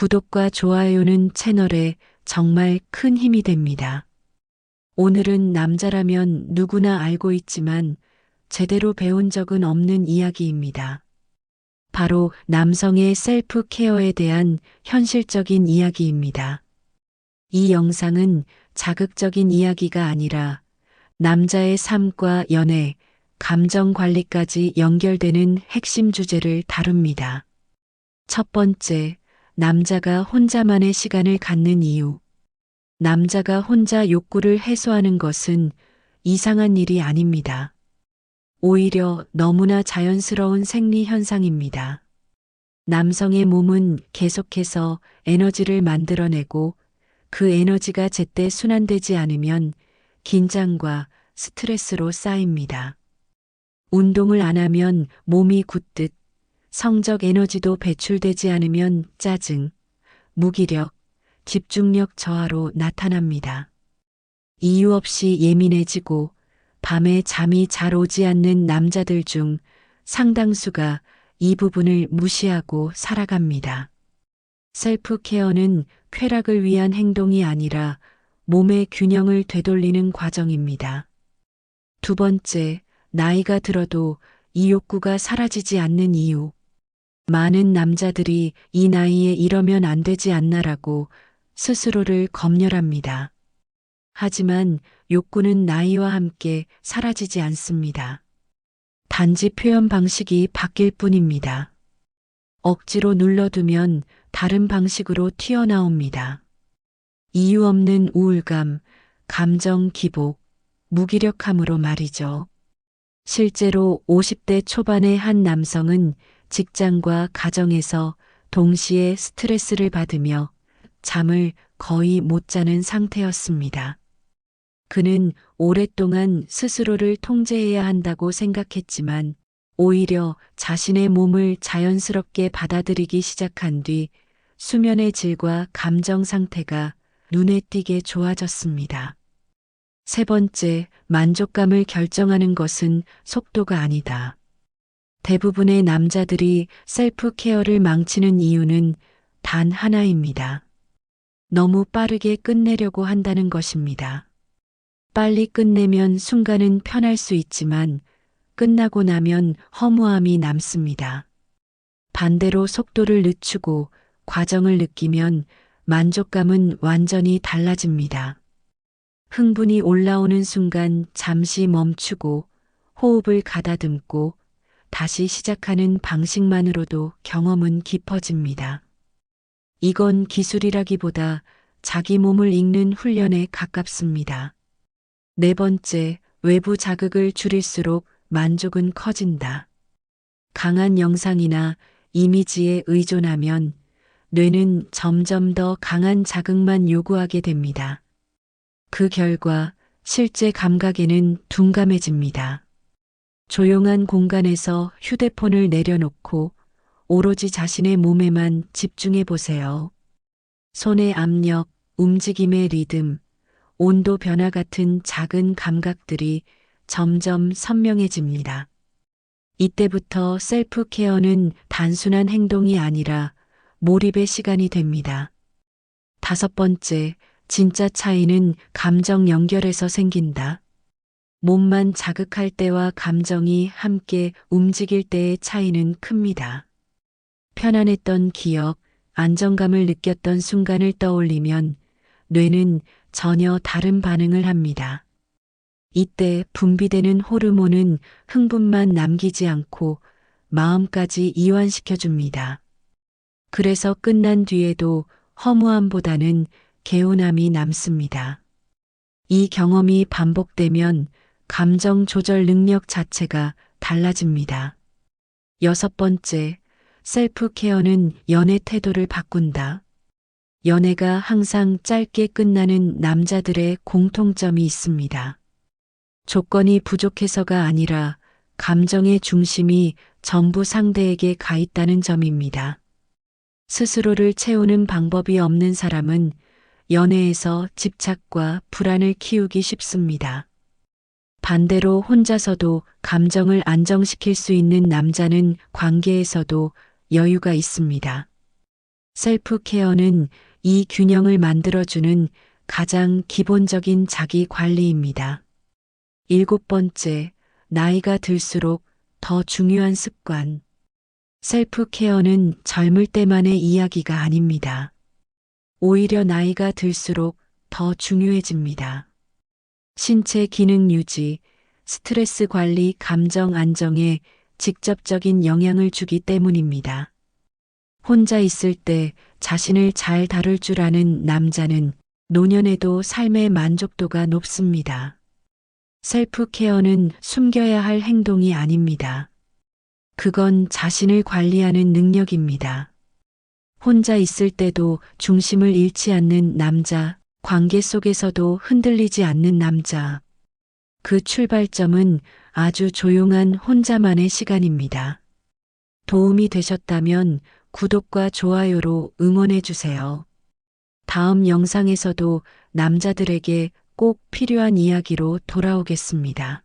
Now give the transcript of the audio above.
구독과 좋아요는 채널에 정말 큰 힘이 됩니다. 오늘은 남자라면 누구나 알고 있지만 제대로 배운 적은 없는 이야기입니다. 바로 남성의 셀프 케어에 대한 현실적인 이야기입니다. 이 영상은 자극적인 이야기가 아니라 남자의 삶과 연애, 감정 관리까지 연결되는 핵심 주제를 다룹니다. 첫 번째, 남자가 혼자만의 시간을 갖는 이유. 남자가 혼자 욕구를 해소하는 것은 이상한 일이 아닙니다. 오히려 너무나 자연스러운 생리 현상입니다. 남성의 몸은 계속해서 에너지를 만들어내고 그 에너지가 제때 순환되지 않으면 긴장과 스트레스로 쌓입니다. 운동을 안 하면 몸이 굳듯, 성적 에너지도 배출되지 않으면 짜증, 무기력, 집중력 저하로 나타납니다. 이유 없이 예민해지고 밤에 잠이 잘 오지 않는 남자들 중 상당수가 이 부분을 무시하고 살아갑니다. 셀프 케어는 쾌락을 위한 행동이 아니라 몸의 균형을 되돌리는 과정입니다. 두 번째, 나이가 들어도 이 욕구가 사라지지 않는 이유. 많은 남자들이 이 나이에 이러면 안 되지 않나라고 스스로를 검열합니다. 하지만 욕구는 나이와 함께 사라지지 않습니다. 단지 표현 방식이 바뀔 뿐입니다. 억지로 눌러두면 다른 방식으로 튀어나옵니다. 이유 없는 우울감, 감정 기복, 무기력함으로 말이죠. 실제로 50대 초반의 한 남성은 직장과 가정에서 동시에 스트레스를 받으며 잠을 거의 못 자는 상태였습니다. 그는 오랫동안 스스로를 통제해야 한다고 생각했지만 오히려 자신의 몸을 자연스럽게 받아들이기 시작한 뒤 수면의 질과 감정 상태가 눈에 띄게 좋아졌습니다. 세 번째, 만족감을 결정하는 것은 속도가 아니다. 대부분의 남자들이 셀프 케어를 망치는 이유는 단 하나입니다. 너무 빠르게 끝내려고 한다는 것입니다. 빨리 끝내면 순간은 편할 수 있지만 끝나고 나면 허무함이 남습니다. 반대로 속도를 늦추고 과정을 느끼면 만족감은 완전히 달라집니다. 흥분이 올라오는 순간 잠시 멈추고 호흡을 가다듬고 다시 시작하는 방식만으로도 경험은 깊어집니다. 이건 기술이라기보다 자기 몸을 읽는 훈련에 가깝습니다. 네 번째, 외부 자극을 줄일수록 만족은 커진다. 강한 영상이나 이미지에 의존하면 뇌는 점점 더 강한 자극만 요구하게 됩니다. 그 결과 실제 감각에는 둔감해집니다. 조용한 공간에서 휴대폰을 내려놓고 오로지 자신의 몸에만 집중해 보세요. 손의 압력, 움직임의 리듬, 온도 변화 같은 작은 감각들이 점점 선명해집니다. 이때부터 셀프 케어는 단순한 행동이 아니라 몰입의 시간이 됩니다. 다섯 번째, 진짜 차이는 감정 연결에서 생긴다. 몸만 자극할 때와 감정이 함께 움직일 때의 차이는 큽니다. 편안했던 기억, 안정감을 느꼈던 순간을 떠올리면 뇌는 전혀 다른 반응을 합니다. 이때 분비되는 호르몬은 흥분만 남기지 않고 마음까지 이완시켜 줍니다. 그래서 끝난 뒤에도 허무함보다는 개운함이 남습니다. 이 경험이 반복되면 감정 조절 능력 자체가 달라집니다. 여섯 번째, 셀프 케어는 연애 태도를 바꾼다. 연애가 항상 짧게 끝나는 남자들의 공통점이 있습니다. 조건이 부족해서가 아니라 감정의 중심이 전부 상대에게 가 있다는 점입니다. 스스로를 채우는 방법이 없는 사람은 연애에서 집착과 불안을 키우기 쉽습니다. 반대로 혼자서도 감정을 안정시킬 수 있는 남자는 관계에서도 여유가 있습니다. 셀프 케어는 이 균형을 만들어주는 가장 기본적인 자기 관리입니다. 일곱 번째, 나이가 들수록 더 중요한 습관. 셀프 케어는 젊을 때만의 이야기가 아닙니다. 오히려 나이가 들수록 더 중요해집니다. 신체 기능 유지, 스트레스 관리, 감정 안정에 직접적인 영향을 주기 때문입니다. 혼자 있을 때 자신을 잘 다룰 줄 아는 남자는 노년에도 삶의 만족도가 높습니다. 셀프 케어는 숨겨야 할 행동이 아닙니다. 그건 자신을 관리하는 능력입니다. 혼자 있을 때도 중심을 잃지 않는 남자, 관계 속에서도 흔들리지 않는 남자. 그 출발점은 아주 조용한 혼자만의 시간입니다. 도움이 되셨다면 구독과 좋아요로 응원해 주세요. 다음 영상에서도 남자들에게 꼭 필요한 이야기로 돌아오겠습니다.